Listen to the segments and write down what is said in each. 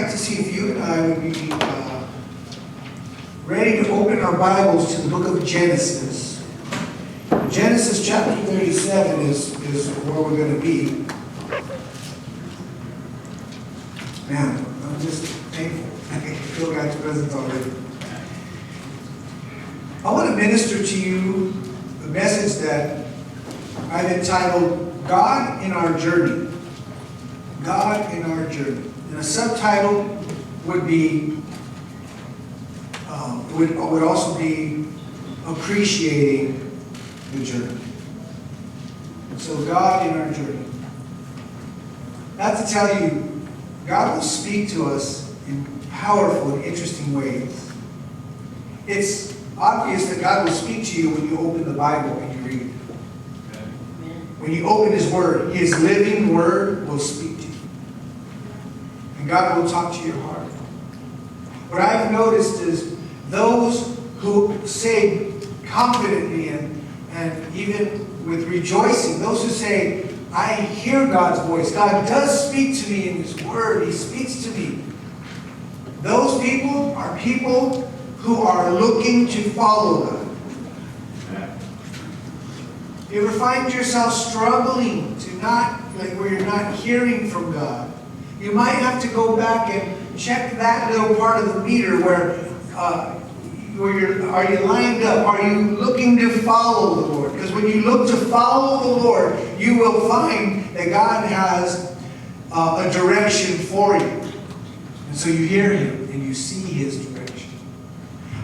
like to see if you and I would be ready to open our Bibles to the book of Genesis. Genesis chapter 37 is where we're going to be. Man, I'm just thankful. I can feel God's presence already. I want to minister to you a message that I've entitled, God in Our Journey. God in Our Journey. And a subtitle would be, would also be appreciating the journey. So God in our journey. I have to tell you, God will speak to us in powerful and interesting ways. It's obvious that God will speak to you when you open the Bible and you read it. When you open His Word, His living Word will speak to you. And God will talk to your heart. What I've noticed is those who say confidently and even with rejoicing, those who say, I hear God's voice. God does speak to me in His Word. He speaks to me. Those people are people who are looking to follow God. You ever find yourself struggling to where you're not hearing from God? You might have to go back and check that little part of the meter where are you lined up? Are you looking to follow the Lord? Because when you look to follow the Lord, you will find that God has a direction for you. And so you hear Him and you see His direction.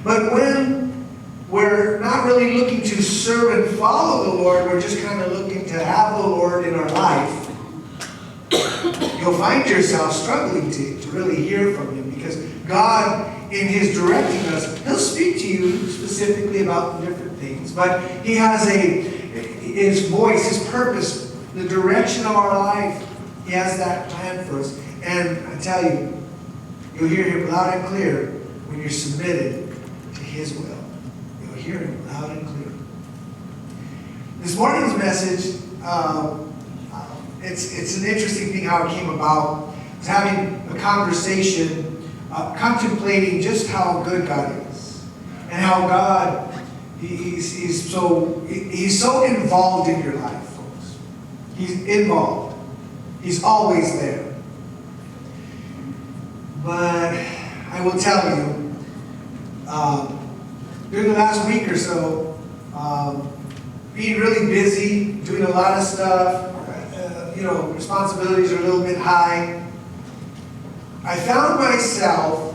But when we're not really looking to serve and follow the Lord, we're just kind of looking to have the Lord in our life, you'll find yourself struggling to really hear from Him, because God, in His directing us, He'll speak to you specifically about different things, but He has His voice, His purpose, the direction of our life. He has that plan for us. And I tell you, you'll hear Him loud and clear when you're submitted to His will. You'll hear Him loud and clear. This morning's message, it's an interesting thing how it came about. I was having a conversation contemplating just how good God is, and how God, He's so involved in your life, folks. He's involved. He's always there. But I will tell you, during the last week or so, being really busy, doing a lot of stuff, responsibilities are a little bit high. I found myself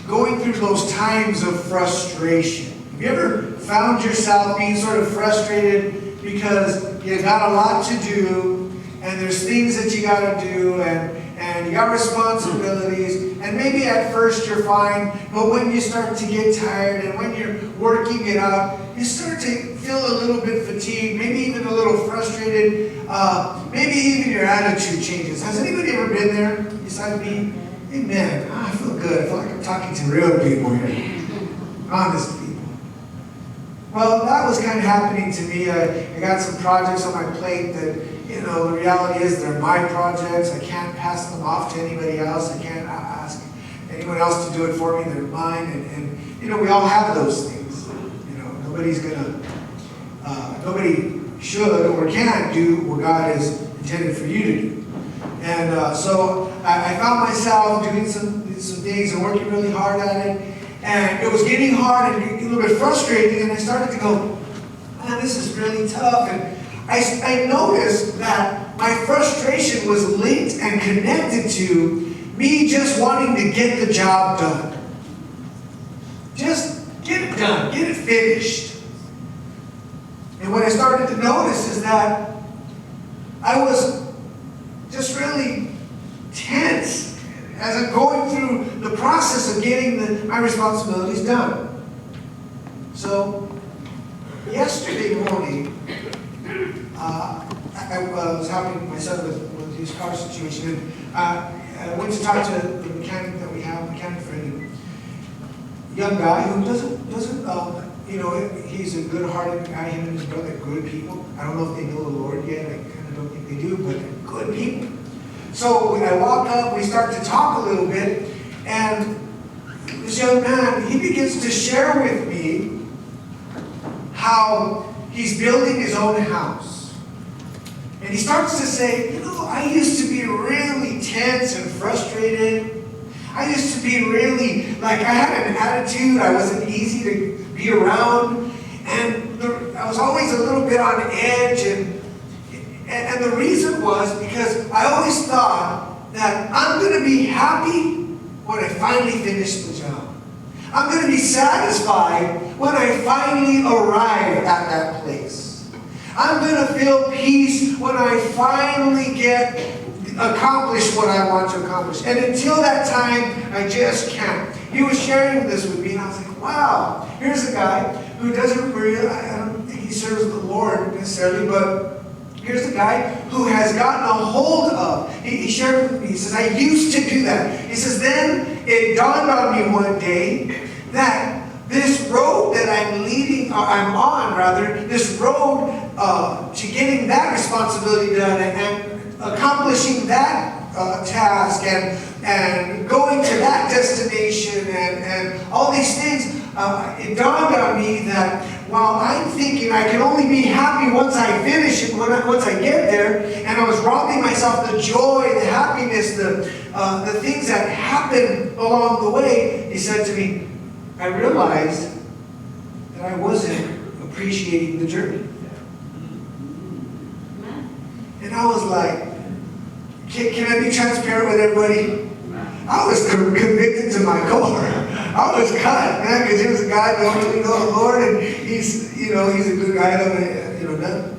going through those times of frustration. Have you ever found yourself being sort of frustrated because you got a lot to do, and there's things that you got to do, and you got responsibilities, and maybe at first you're fine, but when you start to get tired and when you're working it out, you start to feel a little bit fatigued, maybe even a little frustrated, maybe even your attitude changes. Has anybody ever been there besides me? Amen. I feel good. I feel like I'm talking to real people here. Honest people. Well, that was kind of happening to me. I got some projects on my plate that, the reality is they're my projects. I can't pass them off to anybody else. I can't ask anyone else to do it for me. They're mine. And we all have those things. Nobody should or can do what God has intended for you to do. And so I found myself doing some things and working really hard at it. And it was getting hard and a little bit frustrating. And I started to go, man, this is really tough. And I noticed that my frustration was linked and connected to me just wanting to get the job done. Just get it done. Get it finished. And what I started to notice is that I was just really tense as I'm going through the process of getting my responsibilities done. So, yesterday morning, I was helping my son with his car situation, and I went to talk to the mechanic that we have, mechanic friend, a young guy who doesn't he's a good-hearted guy. Him and his brother are good people. I don't know if they know the Lord yet. I kind of don't think they do, but they're good people. So I walk up, we start to talk a little bit, and this young man, he begins to share with me how he's building his own house. And he starts to say, I used to be really tense and frustrated. I used to be really, I had an attitude. I wasn't easy to be around. And I was always a little bit on edge. And the reason was because I always thought that I'm going to be happy when I finally finish the job. I'm going to be satisfied when I finally arrive at that place. I'm going to feel peace when I finally accomplish what I want to accomplish. And until that time, I just can't. He was sharing this with me, and I was like, wow, here's a guy who doesn't really, I don't think he serves the Lord necessarily, but here's a guy who has gotten a hold of. He shared with me, he says, I used to do that. He says, then it dawned on me one day that this road that I'm on, this road to getting that responsibility done and accomplishing that task and going to that destination and all these things, it dawned on me that while I'm thinking I can only be happy once I finish it, once I get there, and I was robbing myself the joy, the happiness, the things that happen along the way, he said to me, I realized that I wasn't appreciating the journey. And I was like, can I be transparent with everybody? I was convicted to my core. I was cut, man, because he was a guy that don't really know the Lord, and he's a good guy,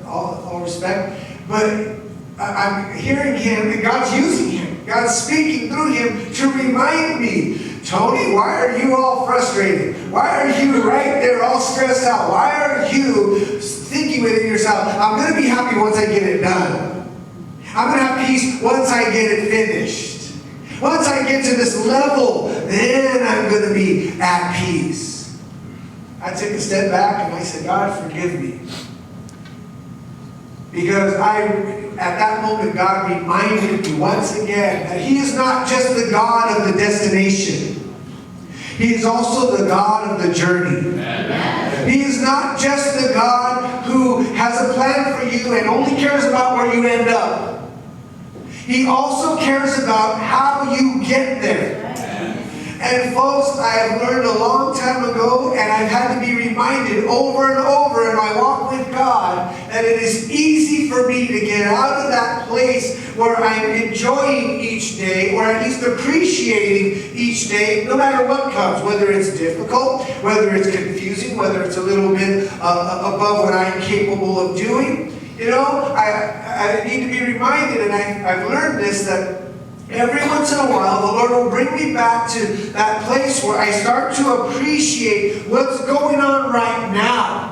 all respect. But I'm hearing him, and God's using him. God's speaking through him to remind me, Tony, why are you all frustrated? Why are you right there all stressed out? Why are you thinking within yourself, I'm going to be happy once I get it done. I'm going to have peace once I get it finished. Once I get to this level, then I'm going to be at peace. I took a step back and I said, God, forgive me. Because at that moment, God reminded me once again that He is not just the God of the destination. He is also the God of the journey. Amen. He is not just the God who has a plan for you and only cares about where you end up. He also cares about how you get there. And folks, I have learned a long time ago, and I've had to be reminded over and over in my walk with God, that it is easy for me to get out of that place where I'm enjoying each day, or at least appreciating each day, no matter what comes, whether it's difficult, whether it's confusing, whether it's a little bit above what I'm capable of doing. I need to be reminded, and I've learned this, that every once in a while, the Lord will bring me back to that place where I start to appreciate what's going on right now.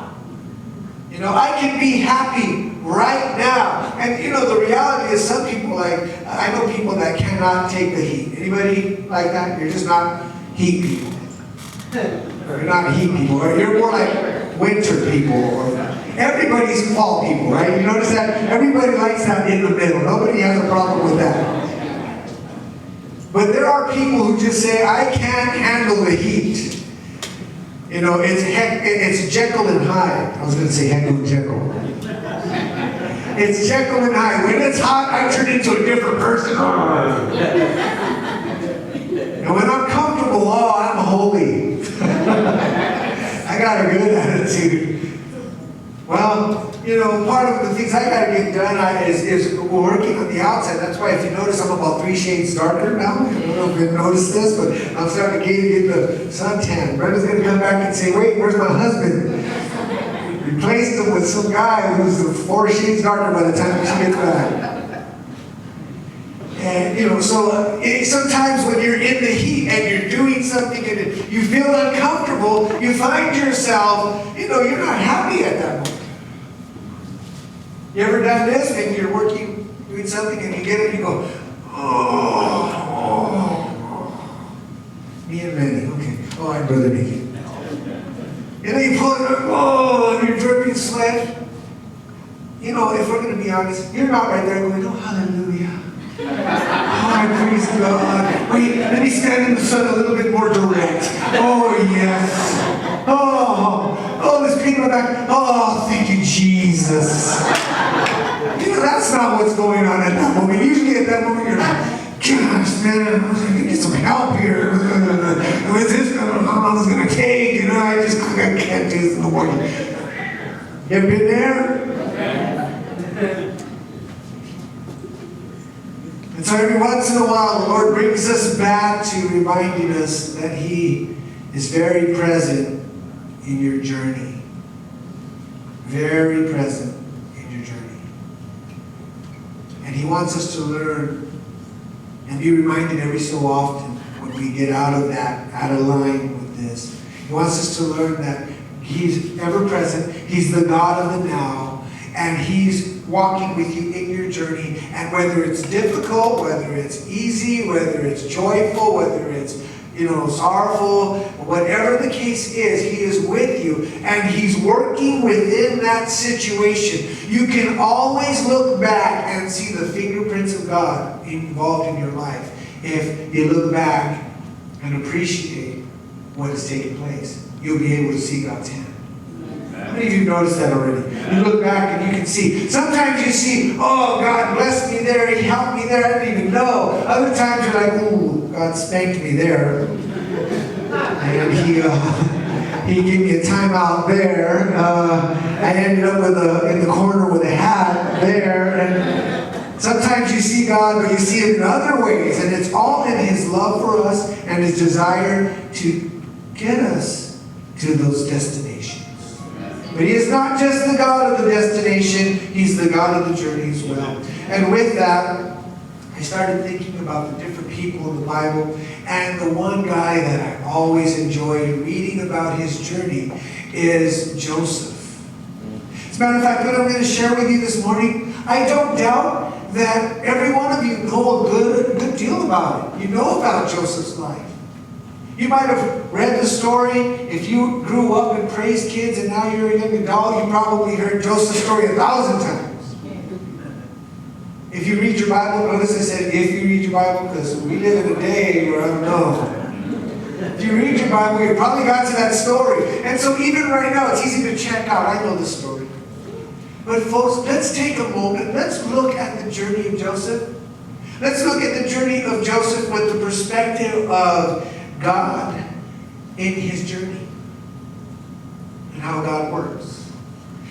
I can be happy right now. And the reality is some people, I know people that cannot take the heat. Anybody like that? You're just not heat people. You're not heat people. Or you're more like winter people. Or everybody's fall people, right? You notice that? Everybody likes that in the middle. Nobody has a problem with that. But there are people who just say, I can't handle the heat. It's Jekyll and Hyde. I was going to say Heckle and Jekyll. It's Jekyll and Hyde. When it's hot, I turn into a different person. And when I'm comfortable, I'm holy. I got a good attitude. Well, part of the things I got to get done is working on the outside. That's why if you notice, I'm about 3 shades darker now. I don't know if you've noticed this, but I'm starting to get the suntan. Brenda's going to come back and say, wait, where's my husband? Replaced him with some guy who's 4 shades darker by the time she gets back. And, sometimes when you're in the heat and you're doing something and you feel uncomfortable, you find yourself, you're not happy at that moment. You ever done this? Maybe you're doing something and you get it and you go, oh. Me and Manny, okay. Oh, I'd rather make it. You pull it up, and you're dripping sweat. If we're going to be honest, you're not right there going, oh, hallelujah. praise God. Wait, let me stand in the sun a little bit more direct. Oh, yes. Oh, there's people back. Oh, thank you, Jesus. You know, that's not what's going on at that moment. Usually at that moment, you're like, gosh, man, I'm going to get some help here. With this, I don't know how long it's going to take. You know, I can't do this in the morning. You ever been there? And so every once in a while, the Lord brings us back to reminding us that He is very present in your journey. Very present in your journey. And He wants us to learn and be reminded every so often when we get out of that, out of line with this. He wants us to learn that He's ever present. He's the God of the now. And He's walking with you in your journey. And whether it's difficult, whether it's easy, whether it's joyful, whether it's, sorrowful, whatever the case is, He is with you. And He's working within that situation. You can always look back and see the fingerprints of God involved in your life if you look back and appreciate what has taken place. You'll be able to see God's hand. How many of you noticed that already? You look back and you can see. Sometimes you see, oh, God blessed me there. He helped me there. I didn't even know. Other times you're like, ooh, God spanked me there. And He gave me a timeout there. I ended up in the corner with a hat there. And sometimes you see God, but you see Him in other ways. And it's all in His love for us and His desire to get us to those destinations. But He is not just the God of the destination, He's the God of the journey as well. And with that, I started thinking about the different people in the Bible, and the one guy that I always enjoyed reading about his journey is Joseph. As a matter of fact, what I'm going to share with you this morning, I don't doubt that every one of you know a good deal about it. You know about Joseph's life. You might have read the story. If you grew up and praised kids and now you're a young adult, you probably heard Joseph's story 1,000 times. If you read your Bible, notice I said if you read your Bible, because we live in a day where I don't know. If you read your Bible, you probably got to that story. And so even right now, it's easy to check out. I know this story. But folks, let's take a moment. Let's look at the journey of Joseph. Let's look at the journey of Joseph with the perspective of God in his journey and how God works.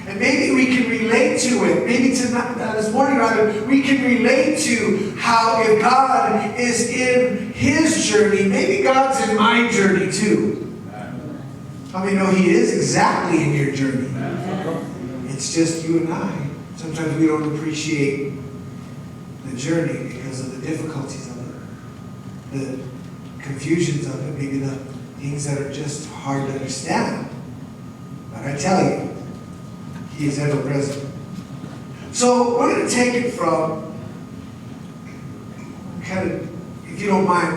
And maybe we can relate to it. Maybe tonight, this morning rather, we can relate to how if God is in His journey, maybe God's in my journey too. How many know He is exactly in your journey? It's just you and I. Sometimes we don't appreciate the journey because of the difficulties of it, the confusions of it, maybe the things that are just hard to understand. But I tell you, He is ever present. So we're going to take it from if you don't mind,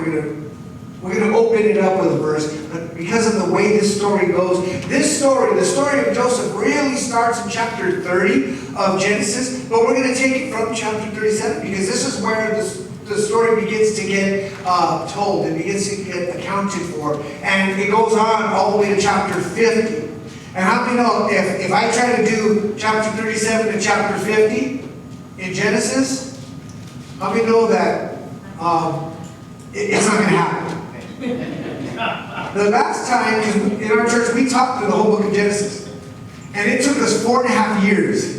we're going to open it up with a verse. But because of the way this story goes, this story, the story of Joseph, really starts in chapter 30 of Genesis. But we're going to take it from chapter 37 because this is where the story begins to get told. It begins to get accounted for. And it goes on all the way to chapter 50. And how many know if I try to do chapter 37 to chapter 50 in Genesis, how many know that it's not going to happen? The last time in our church we talked through the whole book of Genesis. And it took us 4.5 years.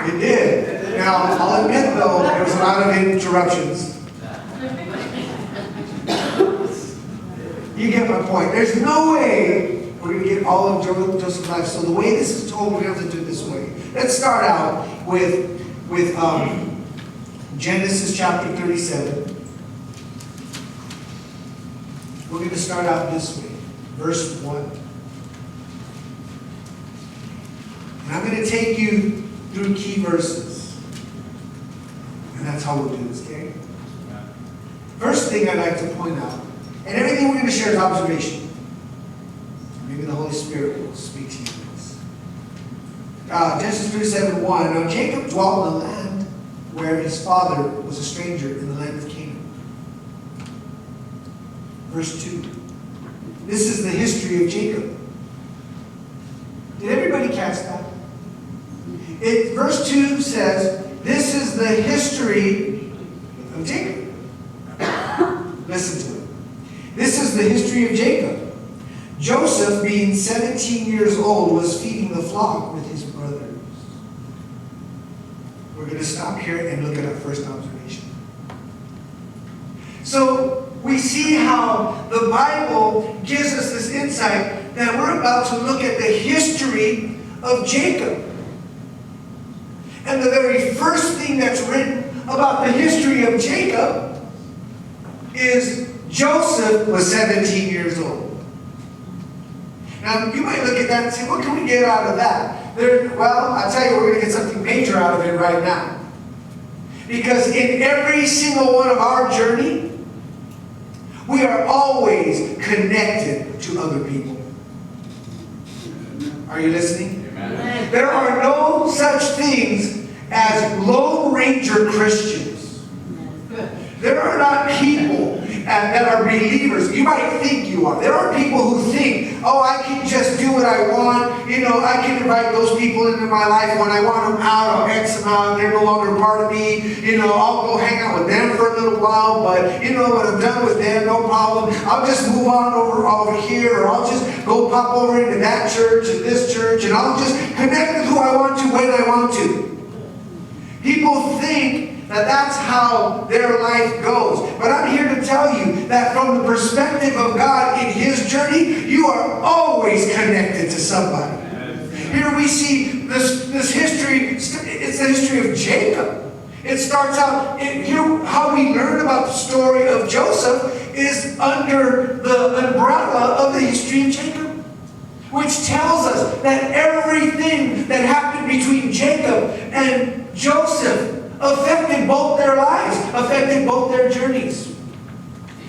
It did. Now, I'll admit though, there was a lot of interruptions. You get my point. There's no way we're going to get all of Joseph's life. So the way this is told, we have to do it this way. Let's start out with Genesis chapter 37. We're going to start out this way. Verse 1. And I'm going to take you through key verses. And that's how we'll do this, okay? First thing I'd like to point out, and everything we're going to share is observation. Maybe the Holy Spirit will speak to you in this. Genesis 37:1. Now Jacob dwelt in the land where his father was a stranger in the land of Canaan. Verse 2. This is the history of Jacob. Did everybody catch that? Verse 2 says, this is the history of Jacob. Listen to it. This is the history of Jacob. Joseph, being 17 years old, was feeding the flock with his brothers. We're going to stop here and look at our first observation. So, we see how the Bible gives us this insight that we're about to look at the history of Jacob. And the very first thing that's written about the history of Jacob is Joseph was 17 years old. Now, you might look at that and say, what can we get out of that? Well, I'll tell you, we're going to get something major out of it right now. Because in every single one of our journey, we are always connected to other people. Are you listening? Amen. There are no such things as Lone Ranger Christians. There are not people that are believers. You might think you are. There are people who think, oh, I can just do what I want. You know, I can invite those people into my life. When I want them out, I'll X them out. They're no longer part of me. You know, I'll go hang out with them for a little while. But, you know, when I'm done with them, no problem. I'll just move on over here. Or I'll just go pop over into that church and this church. And I'll just connect with who I want to when I want to. People think that that's how their life goes. But I'm here to tell you that from the perspective of God in His journey, you are always connected to somebody. Here we see this history. It's the history of Jacob. It starts out, here how we learn about the story of Joseph is under the umbrella of the history of Jacob, which tells us that everything that happened between Jacob and Joseph affected both their lives, affected both their journeys.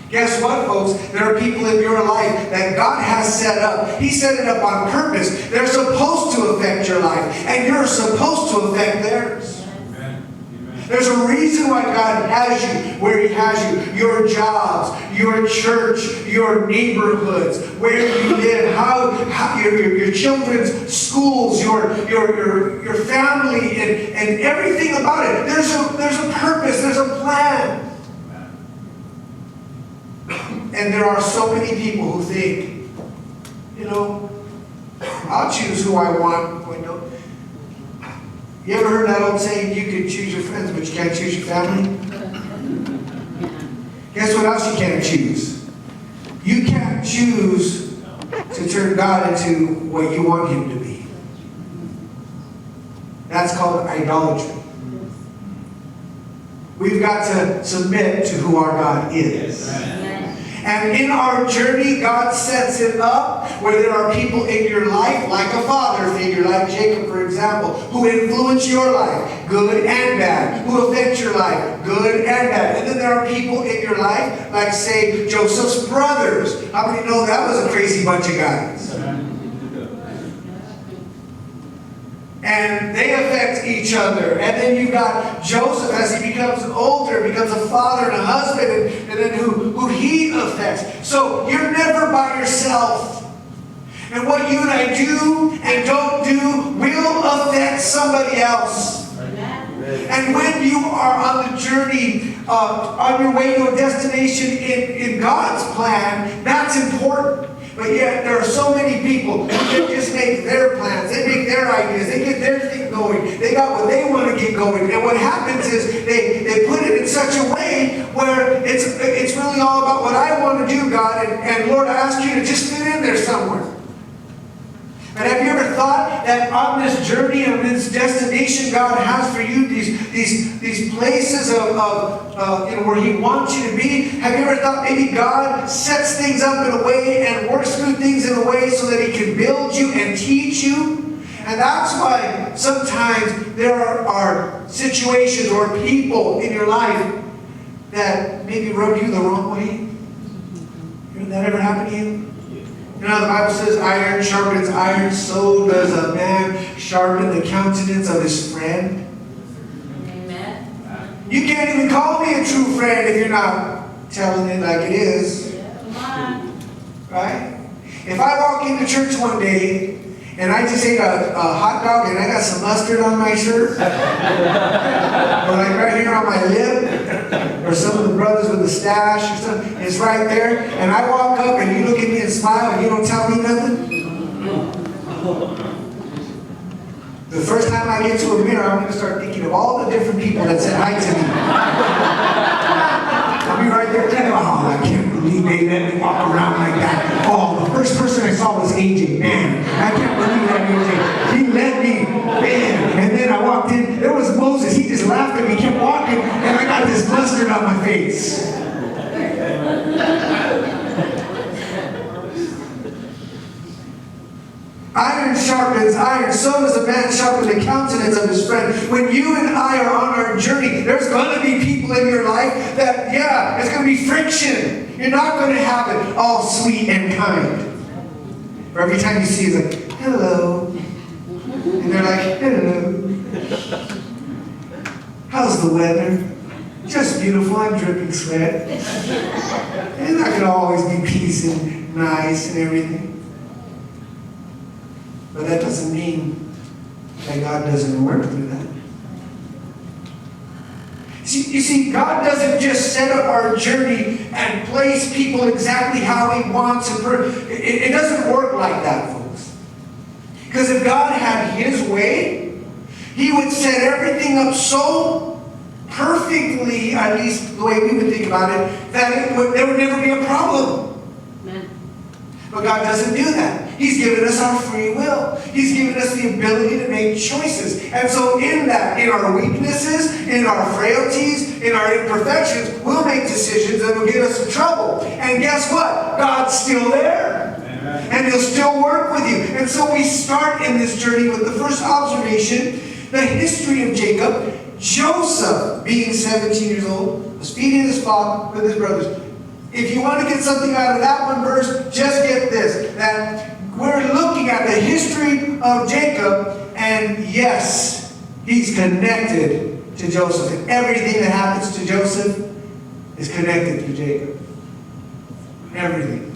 Guess what, folks? There are people in your life that God has set up. He set it up on purpose. They're supposed to affect your life, and you're supposed to affect theirs. Amen. There's a reason why God has you where He has you. Your jobs, your church, your neighborhoods, where you live, how your children's schools, your family, and everything about it. There's a purpose. There's a plan. And there are so many people who think, you know, I'll choose who I want. You ever heard that old saying, you can choose your friends, but you can't choose your family? Guess what else you can't choose? You can't choose to turn God into what you want Him to be. That's called idolatry. We've got to submit to who our God is. And in our journey, God sets it up where there are people in your life, like a father figure, like Jacob, for example, who influence your life, good and bad, who affect your life, good and bad. And then there are people in your life, like, say, Joseph's brothers. How many know that was a crazy bunch of guys? And they affect each other. And then you've got Joseph, as he becomes older, becomes a father and a husband, and then who he affects. So you're never by yourself. And what you and I do and don't do will affect somebody else. And when you are on the journey, on your way to a destination in God's plan, that's important. But yet, there are so many people who just make their plans. They make their ideas. They get their thing going. They got what they want to get going. And what happens is they put it in such a way where it's really all about what I want to do, God. And Lord, I ask you to just fit in there somewhere. And have you ever thought that on this journey, on this destination God has for you, these places of where He wants you to be, have you ever thought maybe God sets things up in a way and works through things in a way so that He can build you and teach you? And that's why sometimes there are situations or people in your life that maybe rub you the wrong way. Did that ever happen to you? You know, the Bible says, iron sharpens iron, so does a man sharpen the countenance of his friend. Amen. You can't even call me a true friend if you're not telling it like it is. Right? If I walk into church one day and I just ate a hot dog and I got some mustard on my shirt, or like right here on my lip, or some of the brothers with the stash or something, it's right there, and I walk up and you look at me and smile and you don't tell me nothing, the first time I get to a mirror, I'm going to start thinking of all the different people that said hi to me. I'll be right there thinking, oh, I can't believe they let me walk around like that. Oh, the first person I saw was AJ. Man, I can't believe that AJ. He let me. Man. And then I walked in, there was Moses. He just laughed at me, kept walking, and I got this mustard on my face. Iron sharpens iron, so does a man sharpen the countenance of his friend. When you and I are on our journey, there's going to be people in your life that, yeah, it's going to be friction. You're not going to have it all sweet and kind. Or every time you see it's like, hello. And they're like, hello. How's the weather? Just beautiful, I'm dripping sweat. It's not going to always be peace and nice and everything. But that doesn't mean that God doesn't work through that. You see, God doesn't just set up our journey and place people exactly how He wants. It doesn't work like that, folks. Because if God had His way, He would set everything up so perfectly, at least the way we would think about it, that there would never be a problem. Amen. But God doesn't do that. He's given us our free will. He's given us the ability to make choices. And so in that, in our weaknesses, in our frailties, in our imperfections, we'll make decisions that will get us in trouble. And guess what? God's still there. Amen. And He'll still work with you. And so we start in this journey with the first observation, the history of Jacob. Joseph, being 17 years old, was feeding his flock with his brothers. If you want to get something out of that one verse, just get this. That we're looking at the history of Jacob, and yes, he's connected to Joseph. And everything that happens to Joseph is connected to Jacob. Everything.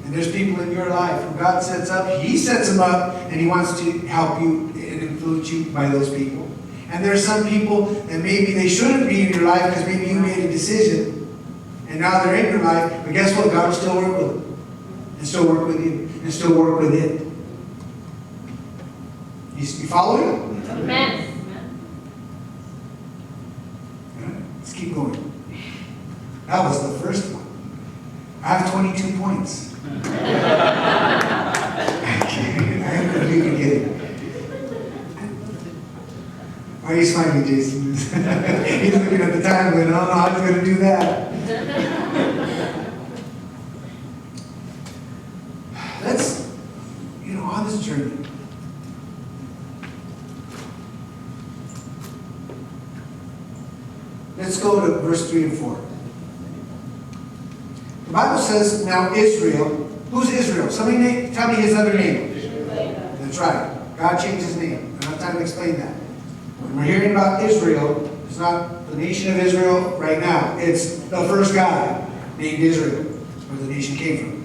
And there's people in your life who God sets up, He sets them up, and He wants to help you and influence you by those people. And there's some people that maybe they shouldn't be in your life because maybe you made a decision. And now they're in your life, but guess what? God will still work with them. And still work with you. And still work with it. You following? Amen. Let's keep going. That was the first one. I have 22 points. I hope you can get it. Why are you smiling, Jason? He's looking at the time going, I don't know how he's going to do that. Let's, on this journey, let's go to verse 3 and 4. The Bible says, now Israel. Who's Israel? Somebody tell me his other name. That's right. God changed his name. I don't have time to explain that. When we're hearing about Israel, it's not the nation of Israel right now. It's the first guy named Israel. That's where the nation came from.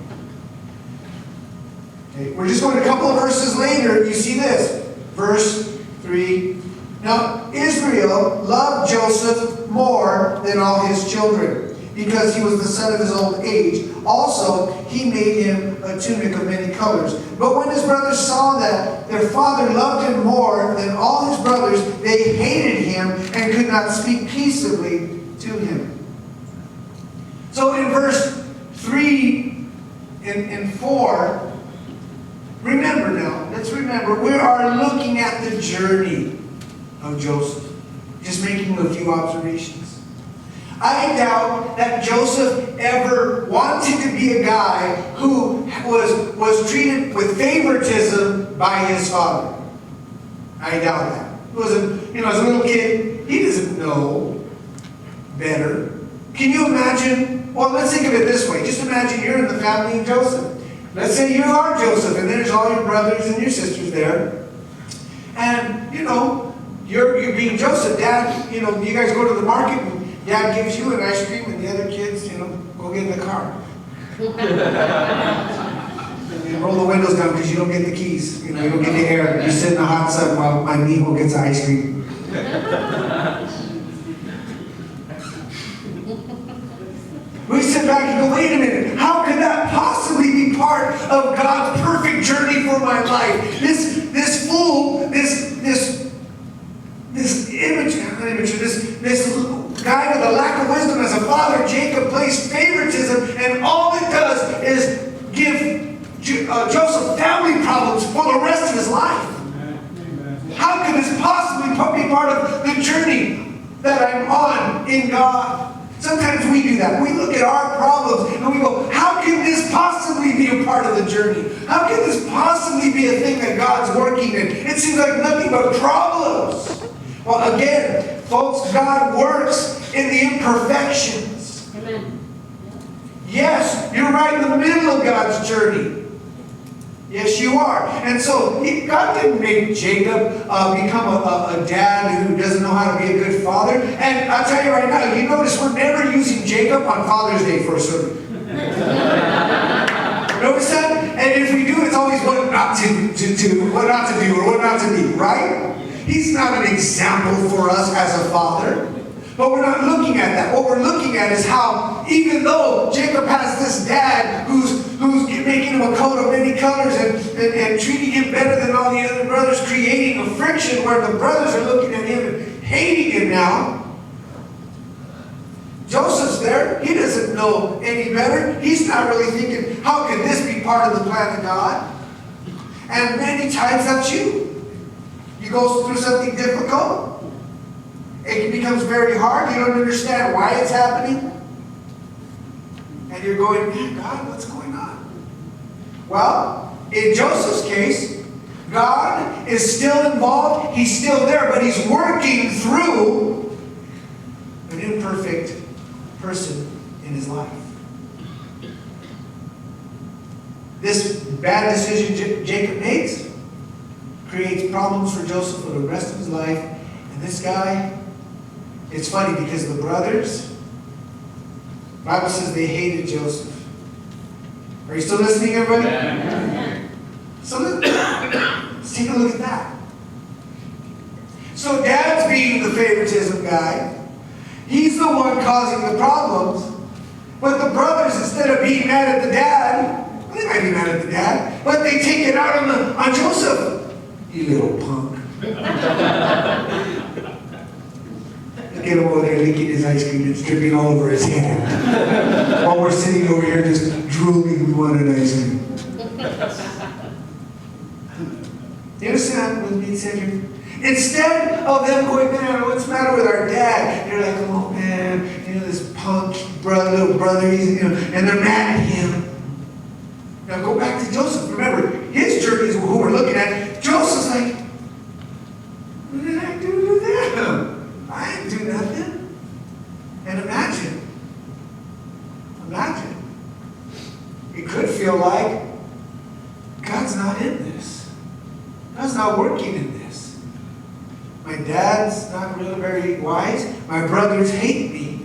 Okay, we're just going a couple of verses later. You see this. Verse 3. Now, Israel loved Joseph more than all his children, because he was the son of his old age. Also, he made him a tunic of many colors. But when his brothers saw that their father loved him more than all his brothers, they hated him and could not speak peaceably to him. So in verse 3 and 4, remember now, let's remember, we are looking at the journey of Joseph. Just making a few observations. I doubt that Joseph ever wanted to be a guy who was treated with favoritism by his father. I doubt that. As a little kid, he doesn't know better. Can you imagine? Well, let's think of it this way. Just imagine you're in the family of Joseph. Let's say you are Joseph, and there's all your brothers and your sisters there. And, you're being Joseph. Dad, you guys go to the market and Dad gives you an ice cream and the other kids, go get in the car. And roll the windows down because you don't get the keys. You don't get the air. You sit in the hot sun while my Mijo gets ice cream. We sit back and go, wait a minute, how could that possibly be part of God's perfect journey for my life? This guy with a lack of wisdom as a father, Jacob, plays favoritism, and all it does is give Joseph family problems for the rest of his life. How can this possibly be part of the journey that I'm on in God? Sometimes we do that. We look at our problems and we go, how can this possibly be a part of the journey? How can this possibly be a thing that God's working in? It seems like nothing but problems. Well, again, folks, God works in the imperfections. Amen. Yes, you're right in the middle of God's journey. Yes, you are. And so, God didn't make Jacob become a dad who doesn't know how to be a good father. And I'll tell you right now, you notice we're never using Jacob on Father's Day for a sermon. Notice that? And if we do, it's always what not to do, what not to do, or what not to be, right? He's not an example for us as a father. But we're not looking at that. What we're looking at is how, even though Jacob has this dad who's making him a coat of many colors and treating him better than all the other brothers, creating a friction where the brothers are looking at him and hating him now. Joseph's there. He doesn't know any better. He's not really thinking, how can this be part of the plan of God? And many times that's you. You go through something difficult. It becomes very hard. You don't understand why it's happening. And you're going, man, God, what's going on? Well, in Joseph's case, God is still involved. He's still there, but he's working through an imperfect person in his life. This bad decision Jacob makes creates problems for Joseph for the rest of his life. And this guy, it's funny because the brothers, the Bible says they hated Joseph. Are you still listening, everybody? Yeah. So let's take a look at that. So Dad's being the favoritism guy. He's the one causing the problems. But the brothers, instead of being mad at the dad, well, they might be mad at the dad, but they take it out on Joseph. You little punk. Look at him over there licking his ice cream. It's dripping all over his hand. While we're sitting over here just drooling, we want an ice cream. You understand what's being said here? Instead of them going, man, what's the matter with our dad? They're like, oh man, this punk little brother, and they're mad at him. Now go back to Joseph. Remember, his journey is who we're looking at. Joseph's like, what did I do to them? I didn't do nothing. And imagine, it could feel like God's not in this. God's not working in this. My dad's not really very wise. My brothers hate me.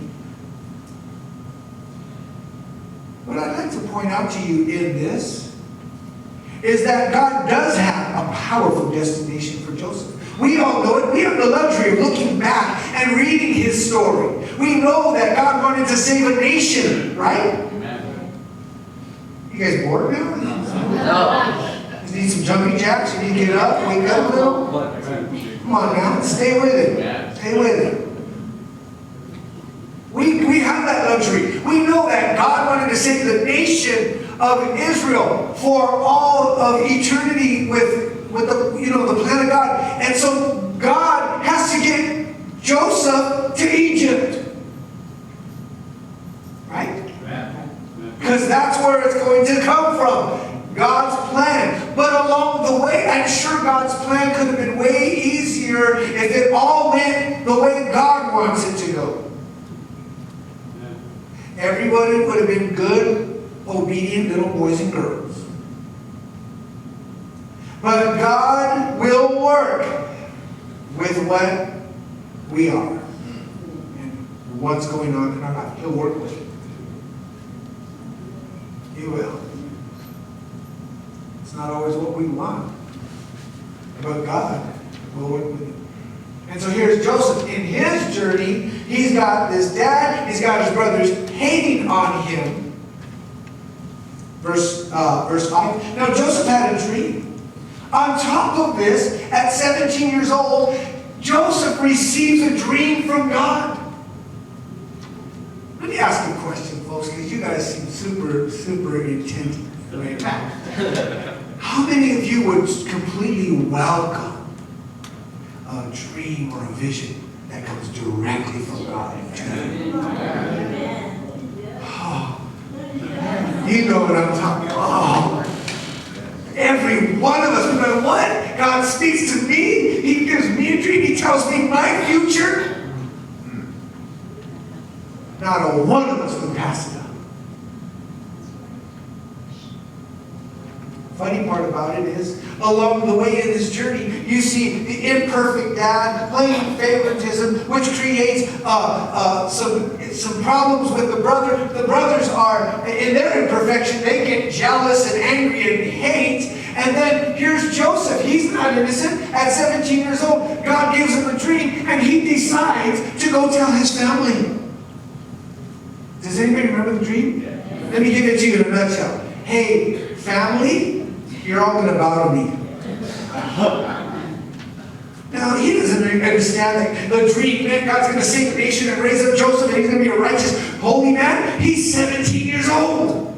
What I'd like to point out to you in this is that God does have a powerful destination for Joseph. We all know it. We have the luxury of looking back and reading his story. We know that God wanted to save a nation, right? Amen. You guys bored now? No. You need some jumping jacks? You need to get up, wake up a little? Come on now, stay with it. Stay with it. We have that luxury. We know that God wanted to save the nation of Israel for all of eternity with the plan of God. And so God has to get Joseph to Egypt. Right? Because that's where it's going to come from. God's plan. But along the way, I'm sure God's plan could have been way easier if it all went the way God wants it to go. Everybody would have been good, obedient little boys and girls. But God will work with what we are and what's going on in our life. He'll work with it. He will. It's not always what we want, but God will work with it. And so here's Joseph. In his journey, he's got this dad, he's got his brothers hating on him. Verse 5. Now Joseph had a dream. On top of this, at 17 years old, Joseph receives a dream from God. Let me ask you a question, folks, because you guys seem super intent right now. How many of you would completely welcome a dream or a vision that comes directly from God? Oh, you know what I'm talking about. Oh, every one of us, no matter what, God speaks to me. He gives me a dream. He tells me my future. Not a one of us would pass it up. Funny part about it is, along the way in this journey, you see the imperfect dad playing favoritism, which creates some problems with the brother. The brothers are, in their imperfection, they get jealous and angry and hate. And then here's Joseph. He's not innocent. At 17 years old, God gives him a dream, and he decides to go tell his family. Does anybody remember the dream? Let me give it to you in a nutshell. Hey, family, you're all going to bow to me. Now, he doesn't understand that the dream meant God's going to save the nation and raise up Joseph, and he's going to be a righteous, holy man. He's 17 years old.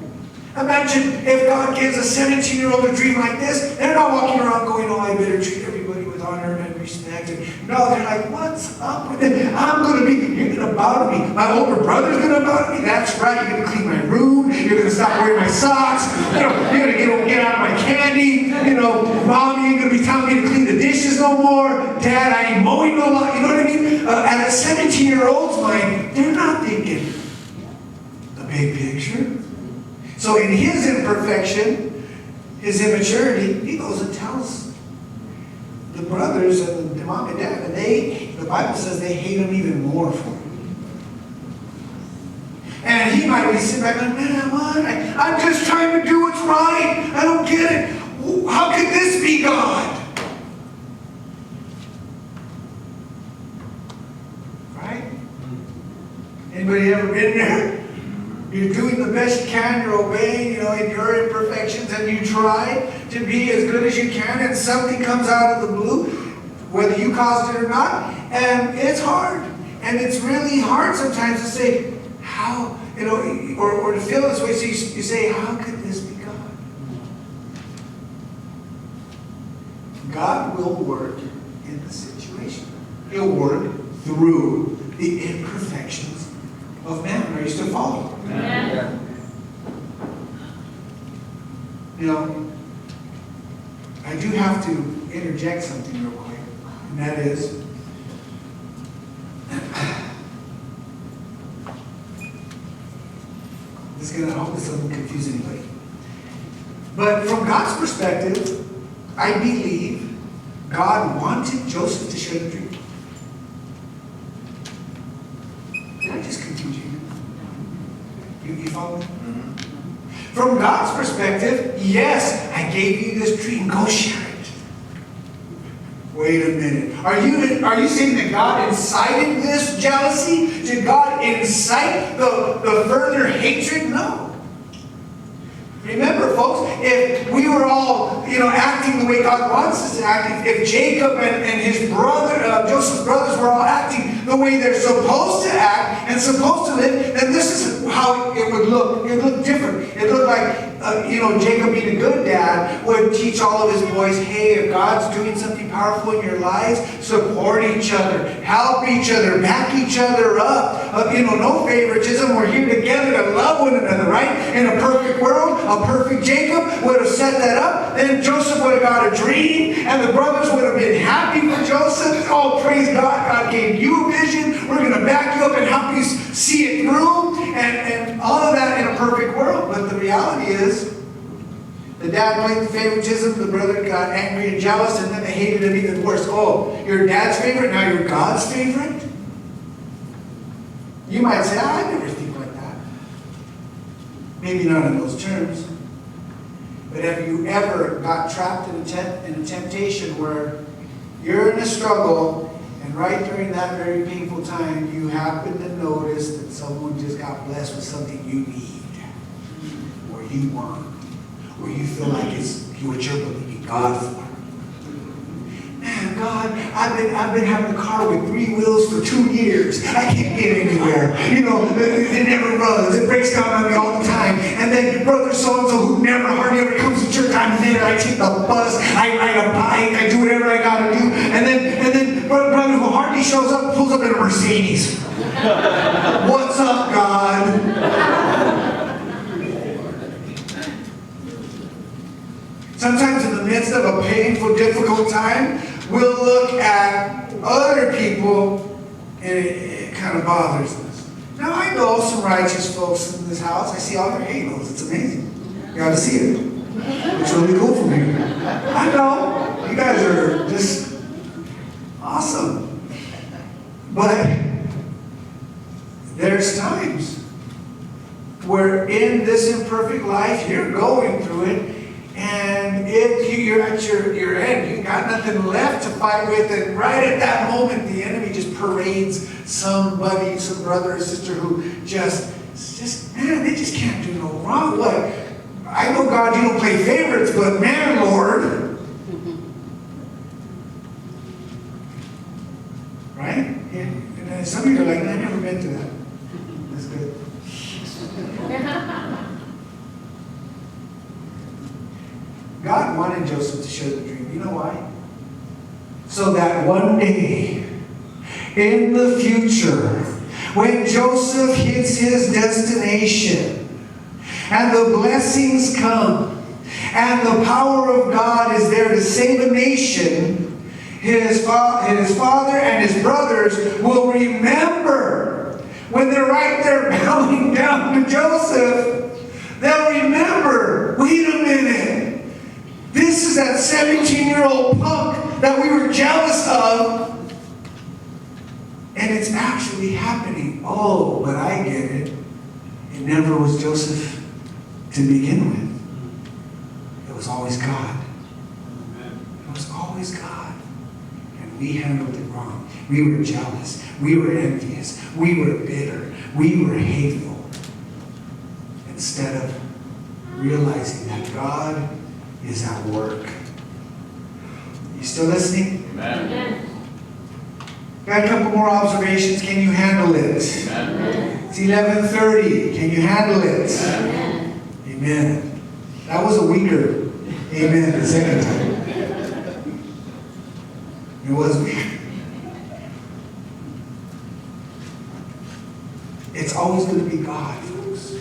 Imagine if God gives a 17-year-old a dream like this. They're not walking around going, oh, I better treat everybody with honor and respect. No, they're like, what's up with it? You're going to bow to me. My older brother's going to bow to me. That's right. You're going to clean my room. You're going to stop wearing my socks. You're going to get out of my candy. Mommy ain't going to be telling me to clean the dishes no more. Dad, I ain't mowing no more. You know what I mean? At a 17-year-old's mind, they're not thinking the big picture. So in his imperfection, his immaturity, he goes and tells the brothers and the mom and dad, and the Bible says they hate him even more for it. And he might be sitting back like, man, what? I'm just trying to do what's right. I don't get it. How could this be God? Right? Anybody ever been there? You're doing the best you can, you're obeying, in your imperfections, and you try to be as good as you can, and something comes out of the blue, whether you caused it or not, and it's hard. And it's really hard sometimes to say, how, or to feel this way, so you say, how could this be God? God will work in the situation. He'll work through the imperfections of man. Are you still following? Yeah. I do have to interject something real quick, and that is, I hope this doesn't confuse anybody. But from God's perspective, I believe God wanted Joseph to share the dream. Did I just confuse you? You follow me? Mm-hmm. From God's perspective, yes, I gave you this dream. Go share it. Wait a minute. Are you saying that God incited this jealousy? Did God incite the further hatred? No. Remember, folks, if we were all, acting the way God wants us to act, if Jacob and his brother, Joseph's brothers were all acting the way they're supposed to act and supposed to live, then this is how it would look. It would look different. It looked like, Jacob being a good dad would teach all of his boys, hey, if God's doing something powerful in your lives, support each other, help each other, back each other up. No favoritism. We're here together to love one another, right? In a perfect world, a perfect Jacob would have set that up. Then Joseph would have got a dream, and the brothers would have been happy for Joseph. Oh, praise God. God gave you a vision. We're going to back you up and help you see it through. And all of that in a perfect world. But the reality is, the dad blamed favoritism, the brother got angry and jealous, and then they hated him even worse. Oh, you're dad's favorite, now you're God's favorite? You might say, I never think like that. Maybe not in those terms. But have you ever got trapped in a temptation where you're in a struggle, and right during that very painful time, you happen to notice that someone just got blessed with something you need, or you want, or you feel like it's what you're believing God for? Man, God, I've been having a car with 3 wheels for 2 years. I can't get anywhere. You know, it never runs. It breaks down on me all the time. And then brother so-and-so who hardly ever comes to church, I'm there. I take the bus. I ride a bike. I do whatever I got to do. And then brother who hardly shows up pulls up in a Mercedes. What's up, God? Sometimes in the midst of a painful, difficult time, we'll look at other people and it kind of bothers us. Now I know some righteous folks in this house. I see all their halos. It's amazing. You got to see it. It's really cool for me. I know. You guys are just awesome. But there's times where in this imperfect life, you're going through it, and you're at your end. You got nothing left to fight with, and right at that moment, the enemy just parades somebody, some brother or sister who just man, they just can't do no wrong. What? I know, God, you don't play favorites, but man, Lord. Right? And some of you are like, I've never been to that. That's good. God wanted Joseph to share the dream. You know why? So that one day, in the future, when Joseph hits his destination, and the blessings come, and the power of God is there to save a nation, his father and his brothers will remember when they're right there bowing down to Joseph. They'll remember, wait a minute. This is that 17-year-old punk that we were jealous of. And it's actually happening. Oh, but I get it. It never was Joseph to begin with. It was always God. It was always God. And we handled it wrong. We were jealous. We were envious. We were bitter. We were hateful. Instead of realizing that God is at work. You still listening? Amen. Got a couple more observations. Can you handle it? Amen. It's 11:30. Can you handle it? Amen. Amen. That was a weaker amen the second time. It was weak. It's always going to be God, folks.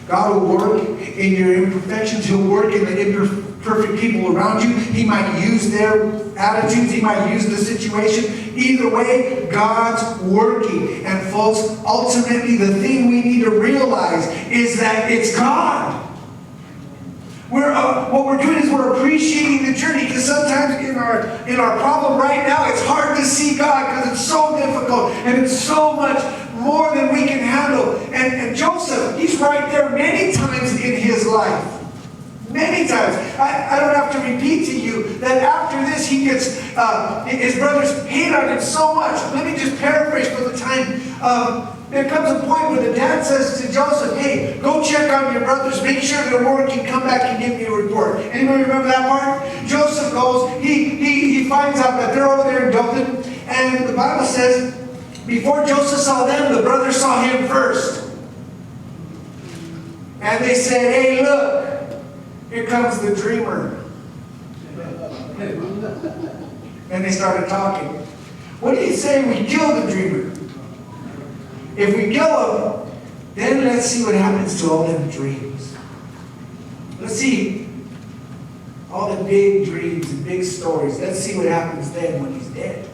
God will work in your imperfections. He'll work in the imperfect people around you. He might use their attitudes. He might use the situation. Either way, God's working. And folks, ultimately the thing we need to realize is that it's God. What we're doing is we're appreciating the journey, because sometimes in our problem right now, it's hard to see God because it's so difficult and it's so much more than we can handle. And Joseph, he's right there many times in his life. Many times. I don't have to repeat to you that after this he gets, his brothers hate on him so much. Let me just paraphrase for the time. There comes a point where the dad says to Joseph, hey, go check on your brothers, make sure they're working, come back and give me a report. Anybody remember that part? Joseph goes, he finds out that they're over there in Dothan, and the Bible says, before Joseph saw them, the brothers saw him first. And they said, hey, look, here comes the dreamer. And they started talking. What do you say we kill the dreamer? If we kill him, then let's see what happens to all them dreams. Let's see all the big dreams and big stories. Let's see what happens then when he's dead.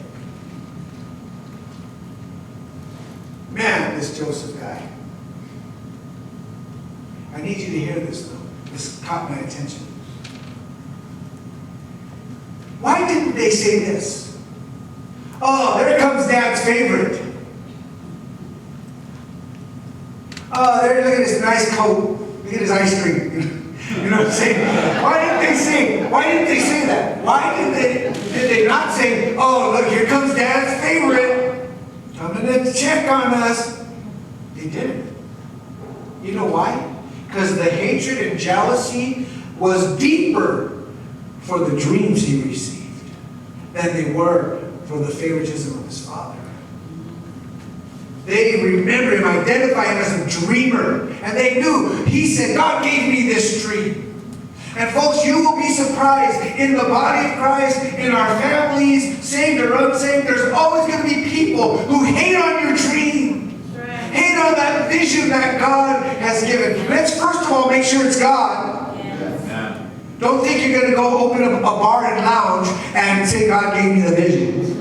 Man, this Joseph guy. I need you to hear this though. This caught my attention. Why didn't they say this? Oh, there comes Dad's favorite. Oh, there, look at his nice coat. Look at his ice cream. You know what I'm saying? Why didn't they say that? Why did they not say, oh, look, here comes Dad's favorite, coming in to check on us? They didn't. You know why? Because the hatred and jealousy was deeper for the dreams he received than they were for the favoritism of his father. They remember him, identify him as a dreamer. And they knew, he said, God gave me this dream. And folks, you will be surprised in the body of Christ, in our families, saved or unsaved, there's always going to be people who hate on your dream. Right. Hate on that vision that God has given. Let's first of all make sure it's God. Yes. Don't think you're going to go open up a bar and lounge and say, God gave me the vision.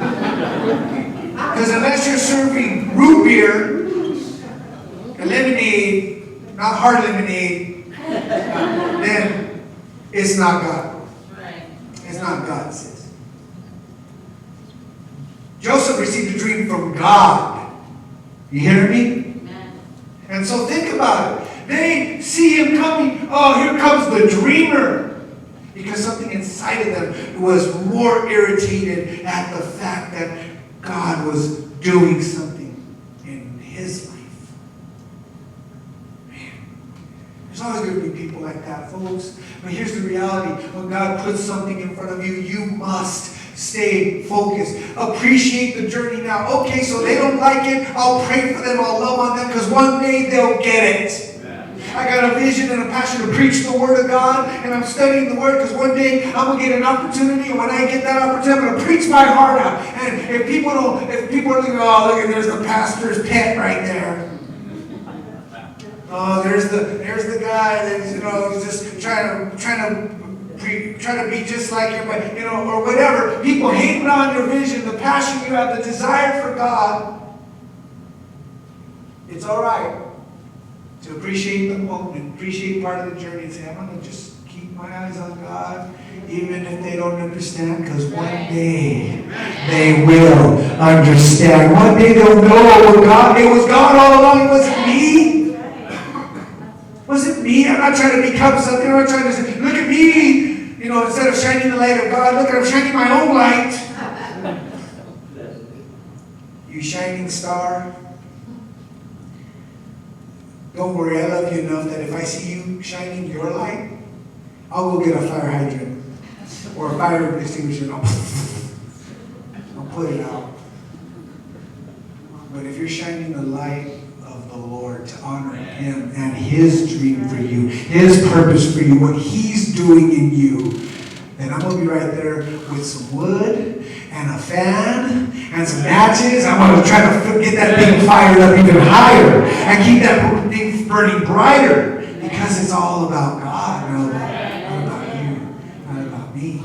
Because unless you're serving root beer and lemonade, not hard lemonade, then it's not God. Right. It's not God, sis. Joseph received a dream from God. You hear me? Amen. And so think about it. They see him coming. Oh, here comes the dreamer. Because something inside of them was more irritated at the fact that God was doing something in his life. Man, there's always going to be people like that, folks. But here's the reality. When God puts something in front of you, you must stay focused. Appreciate the journey now. Okay, so they don't like it. I'll pray for them. I'll love on them because one day they'll get it. I got a vision and a passion to preach the Word of God, and I'm studying the Word because one day I'm going to get an opportunity, and when I get that opportunity, I'm going to preach my heart out. And if people are looking, oh, look, there's the pastor's pet right there. Oh, there's the guy that's, he's just trying to be just like everybody, or whatever. People hating on your vision, the passion you have, the desire for God. It's all right to appreciate the moment, appreciate part of the journey, and say, I'm going to just keep my eyes on God, even if they don't understand, because one day they will understand. One day they'll know it was God all along. It wasn't me. Was it me? I'm not trying to become something. I'm not trying to say, look at me. Instead of shining the light of God, look at I'm shining my own light. You shining star. Don't worry, I love you enough that if I see you shining your light, I'll go get a fire hydrant or a fire extinguisher and I'll put it out. But if you're shining the light of the Lord to honor Him and His dream for you, His purpose for you, what He's doing in you, then I'm going to be right there with some wood and a fan and some matches. I'm going to try to get that thing fired up even higher and keep that thing burning brighter because it's all about God, not about you, not about me.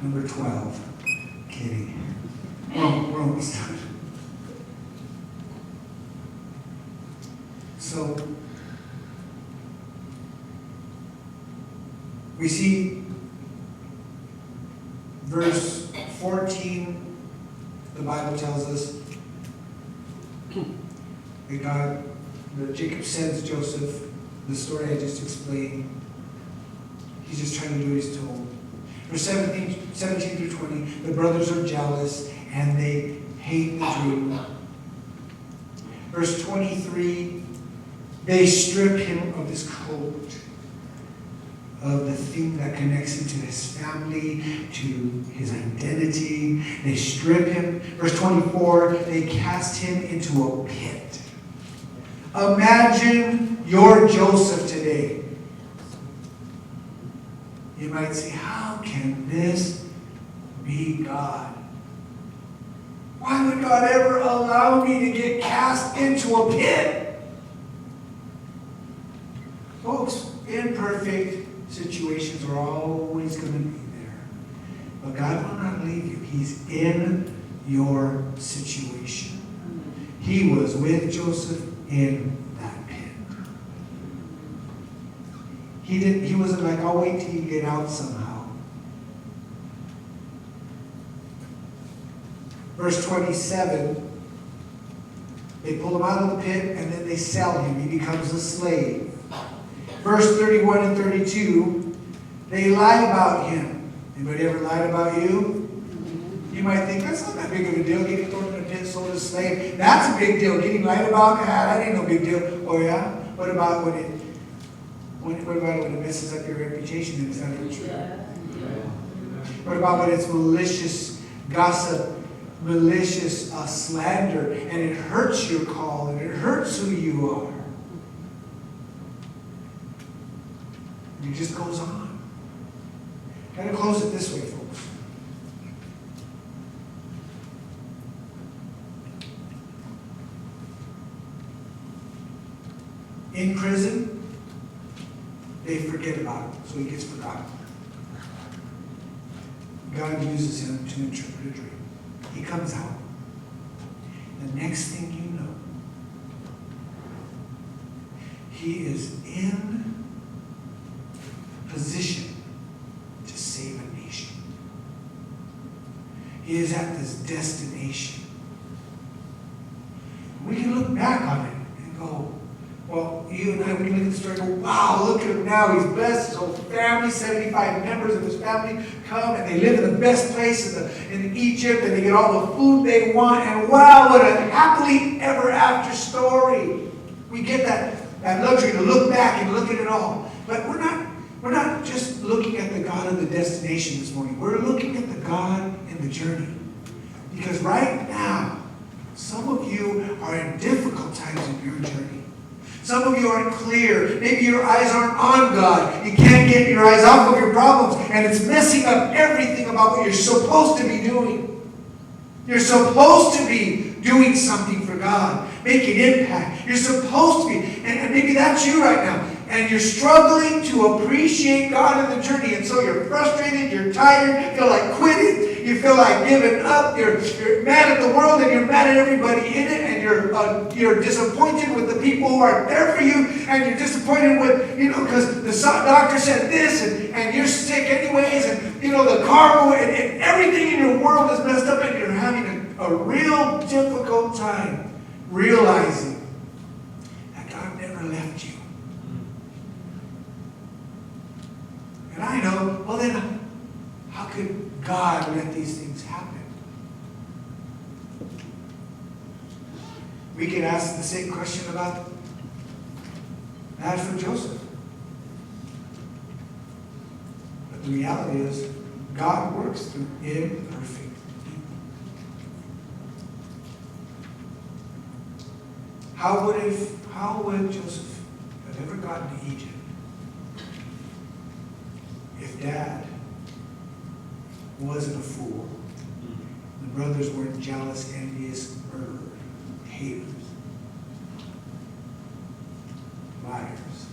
Number 12. Kidding. We're almost done. So, we see verse 14, the Bible tells us that Jacob sends Joseph, the story I just explained. He's just trying to do what he's told. Verse 17 through 20, the brothers are jealous and they hate the dream. Verse 23, they strip him of his coat, of the thing that connects him to his family, to his identity. They strip him. Verse 24, they cast him into a pit. Imagine you're Joseph today. You might say, how can this be God? Why would God ever allow me to get cast into a pit? Folks, imperfect situations are always going to be there. But God will not leave you. He's in your situation. He was with Joseph in that pit. He wasn't like, I'll wait till you get out somehow. Verse 27, they pull him out of the pit and then they sell him. He becomes a slave. Verse 31 and 32, they lie about him. Anybody ever lied about you? You might think, that's not that big of a deal, getting thrown in a pit, sold as a slave. That's a big deal. Getting lied about, that ain't no big deal. Oh yeah? What about when it messes up your reputation and it's not even true? What about when it's malicious gossip, malicious slander, and it hurts your call and it hurts who you are? And it just goes on. I'm going to close it this way, folks. In prison, they forget about him, so he gets forgotten. God uses him to interpret a dream. He comes out. The next thing you know, he is in position to save a nation. He is at this destination. We can look back on it and go, well, you and I, we look at the story and go, wow, look at him now. He's blessed. His whole family, 75 members of his family come and they live in the best place in Egypt and they get all the food they want. And wow, what a happily ever after story. We get that luxury to look back and look at it all. But we're not just looking at the God of the destination this morning. We're looking at the God in the journey. Because right now, some of you are in difficult times in your journey. Some of you aren't clear. Maybe your eyes aren't on God. You can't get your eyes off of your problems. And it's messing up everything about what you're supposed to be doing. You're supposed to be doing something for God. Making impact. You're supposed to be. And maybe that's you right now. And you're struggling to appreciate God in the journey. And so you're frustrated. You're tired. You feel like quitting. You feel like giving up. You're mad at the world and you're mad at everybody in it. And you're disappointed with the people who aren't there for you. And you're disappointed with, because the doctor said this and you're sick anyways. And, the car and everything in your world is messed up. And you're having a real difficult time realizing that God never left you. And I know, well then, how could God let these things happen? We could ask the same question about that for Joseph. But the reality is, God works through imperfect people. How would Joseph have ever gotten to Egypt if Dad wasn't a fool? The brothers weren't jealous, envious, murderers, haters, liars.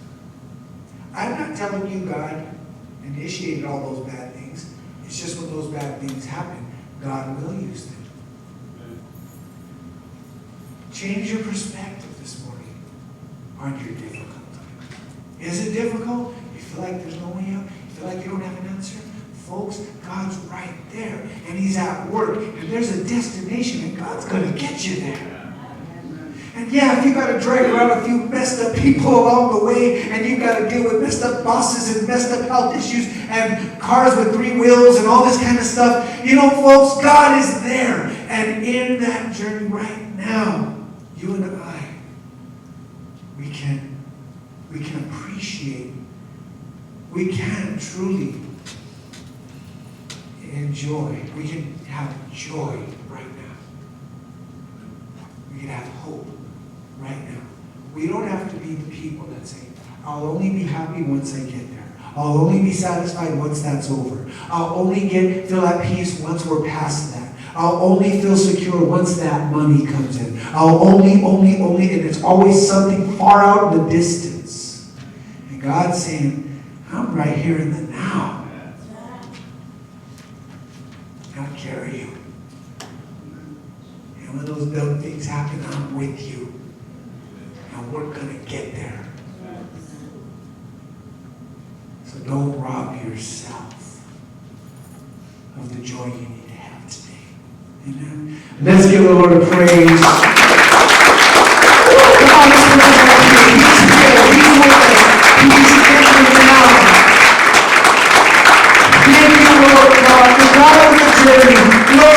I'm not telling you God initiated all those bad things. It's just when those bad things happen, God will use them. Change your perspective this morning on your difficult time. Is it difficult? You feel like there's no way out? You feel like you don't have an answer? Folks, God's right there. And He's at work. And there's a destination and God's going to get you there. And yeah, if you've got to drag around a few messed up people along the way, and you've got to deal with messed up bosses and messed up health issues and cars with 3 wheels and all this kind of stuff, folks, God is there. And in that journey right now, you and I, we can appreciate, we can truly enjoy, we can have joy right now. We can have hope right now. We don't have to be the people that say, I'll only be happy once I get there. I'll only be satisfied once that's over. I'll only feel at peace once we're past that. I'll only feel secure once that money comes in. I'll only, and it's always something far out in the distance. And God's saying, I'm right here in the now. I'll carry you. And when those dumb things happen, I'm with you. And we're going to get there. But don't rob yourself of the joy you need to have today. Amen. Let's give the Lord a praise. Come on, let's put him right here. He's here. He's with us. He's working now. Thank you, Lord God. The God of the journey.